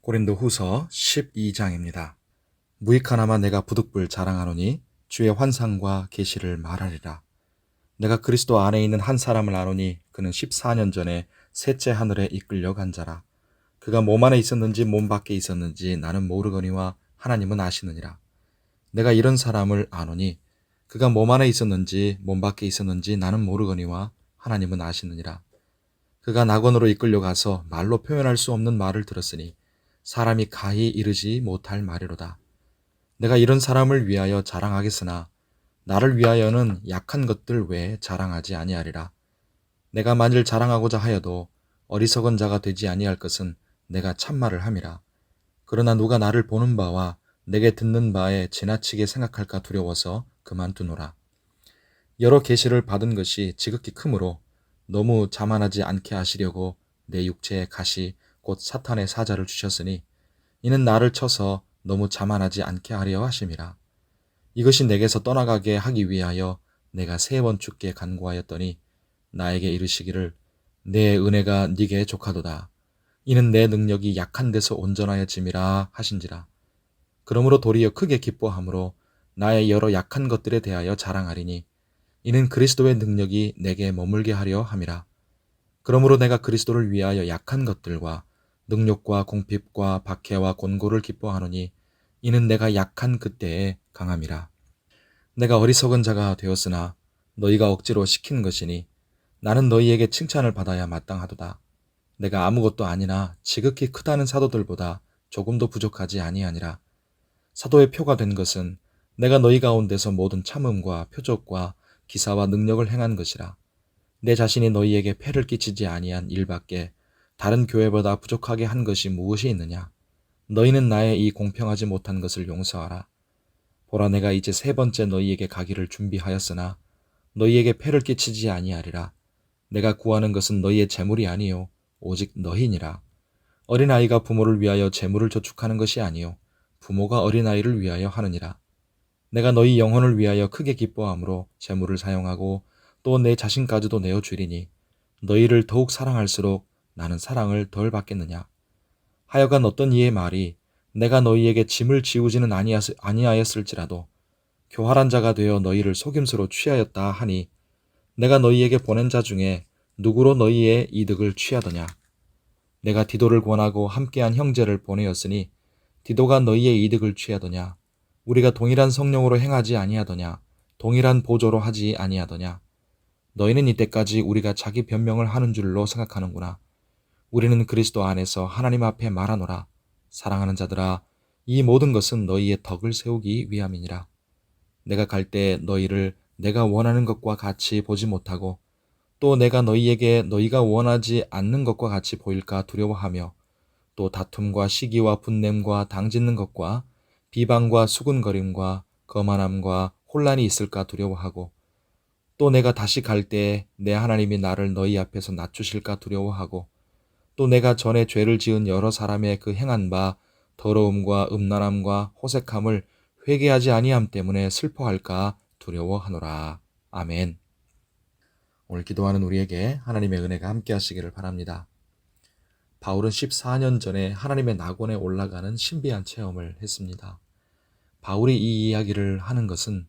고린도후서 12장입니다. 무익하나마 내가 부득불 자랑하노니 주의 환상과 계시를 말하리라. 내가 그리스도 안에 있는 한 사람을 아노니 그는 14년 전에 셋째 하늘에 이끌려 간 자라. 그가 몸 안에 있었는지 몸 밖에 있었는지 나는 모르거니와 하나님은 아시느니라. 내가 이런 사람을 아노니 그가 몸 안에 있었는지 몸 밖에 있었는지 나는 모르거니와 하나님은 아시느니라. 그가 낙원으로 이끌려 가서 말로 표현할 수 없는 말을 들었으니 사람이 가히 이르지 못할 말이로다. 내가 이런 사람을 위하여 자랑하겠으나 나를 위하여는 약한 것들 외에 자랑하지 아니하리라. 내가 만일 자랑하고자 하여도 어리석은 자가 되지 아니할 것은 내가 참말을 함이라. 그러나 누가 나를 보는 바와 내게 듣는 바에 지나치게 생각할까 두려워서 그만두노라. 여러 계시를 받은 것이 지극히 크므로 너무 자만하지 않게 하시려고 내 육체에 가시 곧 사탄의 사자를 주셨으니 이는 나를 쳐서 너무 자만하지 않게 하려 하심이라. 이것이 내게서 떠나가게 하기 위하여 내가 3번 주께 간구하였더니 나에게 이르시기를 내 은혜가 네게 족하도다. 이는 내 능력이 약한 데서 온전하여짐이라 하신지라. 그러므로 도리어 크게 기뻐함으로 나의 여러 약한 것들에 대하여 자랑하리니 이는 그리스도의 능력이 내게 머물게 하려 함이라. 그러므로 내가 그리스도를 위하여 약한 것들과 능욕과 궁핍과 박해와 곤고를 기뻐하노니 이는 내가 약한 그때에 강함이라. 내가 어리석은 자가 되었으나 너희가 억지로 시킨 것이니 나는 너희에게 칭찬을 받아야 마땅하도다. 내가 아무것도 아니나 지극히 크다는 사도들보다 조금도 부족하지 아니하니라. 사도의 표가 된 것은 내가 너희 가운데서 모든 참음과 표적과 기사와 능력을 행한 것이라. 내 자신이 너희에게 폐를 끼치지 아니한 일밖에 다른 교회보다 부족하게 한 것이 무엇이 있느냐? 너희는 나의 이 공평하지 못한 것을 용서하라. 보라, 내가 이제 3번째 너희에게 가기를 준비하였으나 너희에게 폐를 끼치지 아니하리라. 내가 구하는 것은 너희의 재물이 아니요 오직 너희니라. 어린아이가 부모를 위하여 재물을 저축하는 것이 아니요 부모가 어린아이를 위하여 하느니라. 내가 너희 영혼을 위하여 크게 기뻐함으로 재물을 사용하고 또 내 자신까지도 내어주리니 너희를 더욱 사랑할수록 나는 사랑을 덜 받겠느냐. 하여간 어떤 이의 말이 내가 너희에게 짐을 지우지는 아니하였을지라도 교활한 자가 되어 너희를 속임수로 취하였다 하니 내가 너희에게 보낸 자 중에 누구로 너희의 이득을 취하더냐. 내가 디도를 권하고 함께한 형제를 보내었으니 디도가 너희의 이득을 취하더냐. 우리가 동일한 성령으로 행하지 아니하더냐. 동일한 보조로 하지 아니하더냐. 너희는 이때까지 우리가 자기 변명을 하는 줄로 생각하는구나. 우리는 그리스도 안에서 하나님 앞에 말하노라. 사랑하는 자들아, 이 모든 것은 너희의 덕을 세우기 위함이니라. 내가 갈 때 너희를 내가 원하는 것과 같이 보지 못하고 또 내가 너희에게 너희가 원하지 않는 것과 같이 보일까 두려워하며 또 다툼과 시기와 분냄과 당짓는 것과 비방과 수군거림과 거만함과 혼란이 있을까 두려워하고 또 내가 다시 갈 때에 내 하나님이 나를 너희 앞에서 낮추실까 두려워하고 또 내가 전에 죄를 지은 여러 사람의 그 행한 바 더러움과 음란함과 호색함을 회개하지 아니함 때문에 슬퍼할까 두려워하노라. 아멘. 오늘 기도하는 우리에게 하나님의 은혜가 함께 하시기를 바랍니다. 바울은 14년 전에 하나님의 낙원에 올라가는 신비한 체험을 했습니다. 바울이 이 이야기를 하는 것은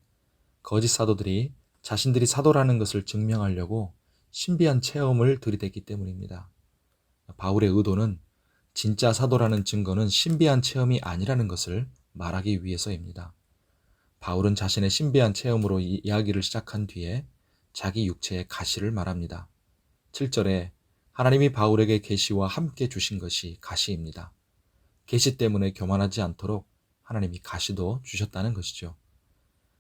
거짓 사도들이 자신들이 사도라는 것을 증명하려고 신비한 체험을 들이댔기 때문입니다. 바울의 의도는 진짜 사도라는 증거는 신비한 체험이 아니라는 것을 말하기 위해서입니다. 바울은 자신의 신비한 체험으로 이야기를 시작한 뒤에 자기 육체의 가시를 말합니다. 7절에 하나님이 바울에게 계시와 함께 주신 것이 가시입니다. 계시 때문에 교만하지 않도록 하나님이 가시도 주셨다는 것이죠.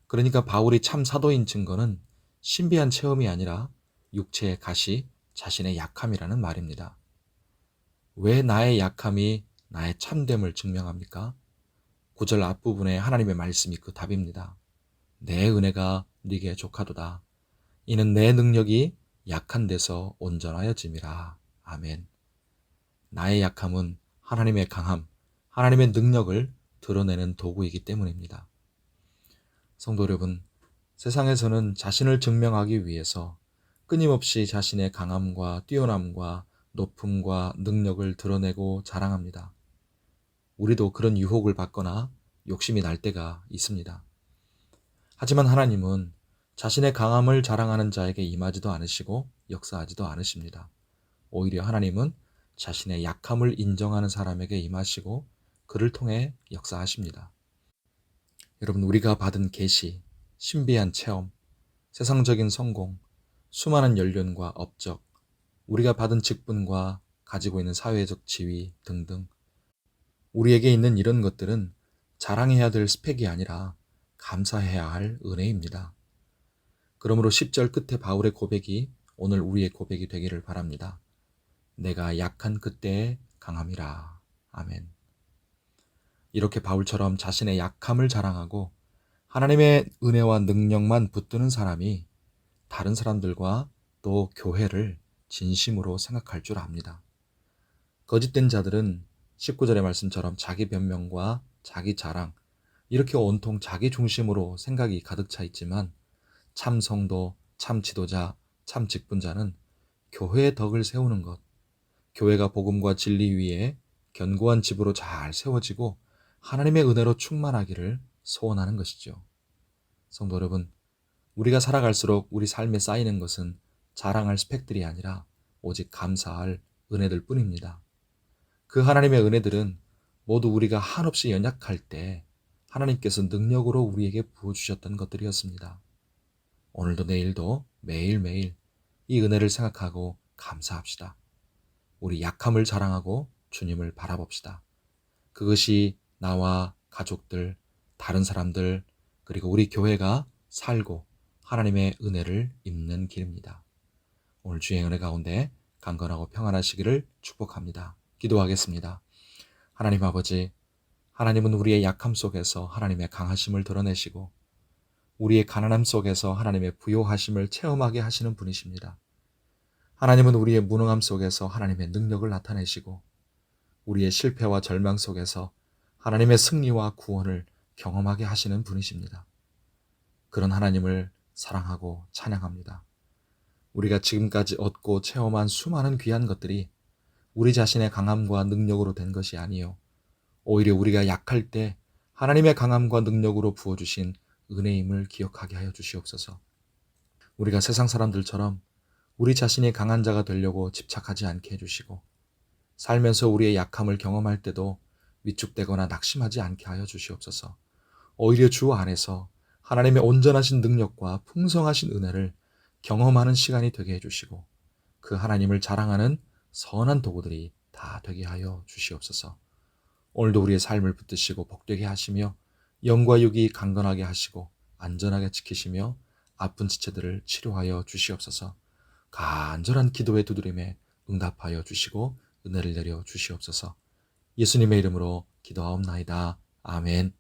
그러니까 바울이 참 사도인 증거는 신비한 체험이 아니라 육체의 가시, 자신의 약함이라는 말입니다. 왜 나의 약함이 나의 참됨을 증명합니까? 9절 앞부분에 하나님의 말씀이 그 답입니다. 내 은혜가 네게 족하도다. 이는 내 능력이 약한 데서 온전하여짐이라. 아멘. 나의 약함은 하나님의 강함, 하나님의 능력을 드러내는 도구이기 때문입니다. 성도 여러분, 세상에서는 자신을 증명하기 위해서 끊임없이 자신의 강함과 뛰어남과 높음과 능력을 드러내고 자랑합니다. 우리도 그런 유혹을 받거나 욕심이 날 때가 있습니다. 하지만 하나님은 자신의 강함을 자랑하는 자에게 임하지도 않으시고 역사하지도 않으십니다. 오히려 하나님은 자신의 약함을 인정하는 사람에게 임하시고 그를 통해 역사하십니다. 여러분, 우리가 받은 계시, 신비한 체험, 세상적인 성공, 수많은 연륜과 업적, 우리가 받은 직분과 가지고 있는 사회적 지위 등등, 우리에게 있는 이런 것들은 자랑해야 될 스펙이 아니라 감사해야 할 은혜입니다. 그러므로 10절 끝에 바울의 고백이 오늘 우리의 고백이 되기를 바랍니다. 내가 약한 그때의 강함이라. 아멘. 이렇게 바울처럼 자신의 약함을 자랑하고 하나님의 은혜와 능력만 붙드는 사람이 다른 사람들과 또 교회를 진심으로 생각할 줄 압니다. 거짓된 자들은 19절의 말씀처럼 자기 변명과 자기 자랑, 이렇게 온통 자기 중심으로 생각이 가득 차 있지만 참 성도, 참 지도자, 참 직분자는 교회의 덕을 세우는 것, 교회가 복음과 진리 위에 견고한 집으로 잘 세워지고 하나님의 은혜로 충만하기를 소원하는 것이죠. 성도 여러분, 우리가 살아갈수록 우리 삶에 쌓이는 것은 자랑할 스펙들이 아니라 오직 감사할 은혜들 뿐입니다. 그 하나님의 은혜들은 모두 우리가 한없이 연약할 때 하나님께서 능력으로 우리에게 부어주셨던 것들이었습니다. 오늘도 내일도 매일매일 이 은혜를 생각하고 감사합시다. 우리 약함을 자랑하고 주님을 바라봅시다. 그것이 나와 가족들, 다른 사람들, 그리고 우리 교회가 살고 하나님의 은혜를 입는 길입니다. 오늘 주의 은혜 가운데 강건하고 평안하시기를 축복합니다. 기도하겠습니다. 하나님 아버지, 하나님은 우리의 약함 속에서 하나님의 강하심을 드러내시고 우리의 가난함 속에서 하나님의 부요하심을 체험하게 하시는 분이십니다. 하나님은 우리의 무능함 속에서 하나님의 능력을 나타내시고 우리의 실패와 절망 속에서 하나님의 승리와 구원을 경험하게 하시는 분이십니다. 그런 하나님을 사랑하고 찬양합니다. 우리가 지금까지 얻고 체험한 수많은 귀한 것들이 우리 자신의 강함과 능력으로 된 것이 아니요, 오히려 우리가 약할 때 하나님의 강함과 능력으로 부어주신 은혜임을 기억하게 하여 주시옵소서. 우리가 세상 사람들처럼 우리 자신이 강한 자가 되려고 집착하지 않게 해주시고 살면서 우리의 약함을 경험할 때도 위축되거나 낙심하지 않게 하여 주시옵소서. 오히려 주 안에서 하나님의 온전하신 능력과 풍성하신 은혜를 경험하는 시간이 되게 해주시고 그 하나님을 자랑하는 선한 도구들이 다 되게 하여 주시옵소서. 오늘도 우리의 삶을 붙드시고 복되게 하시며 영과 육이 강건하게 하시고 안전하게 지키시며 아픈 지체들을 치료하여 주시옵소서. 간절한 기도의 두드림에 응답하여 주시고 은혜를 내려 주시옵소서. 예수님의 이름으로 기도하옵나이다. 아멘.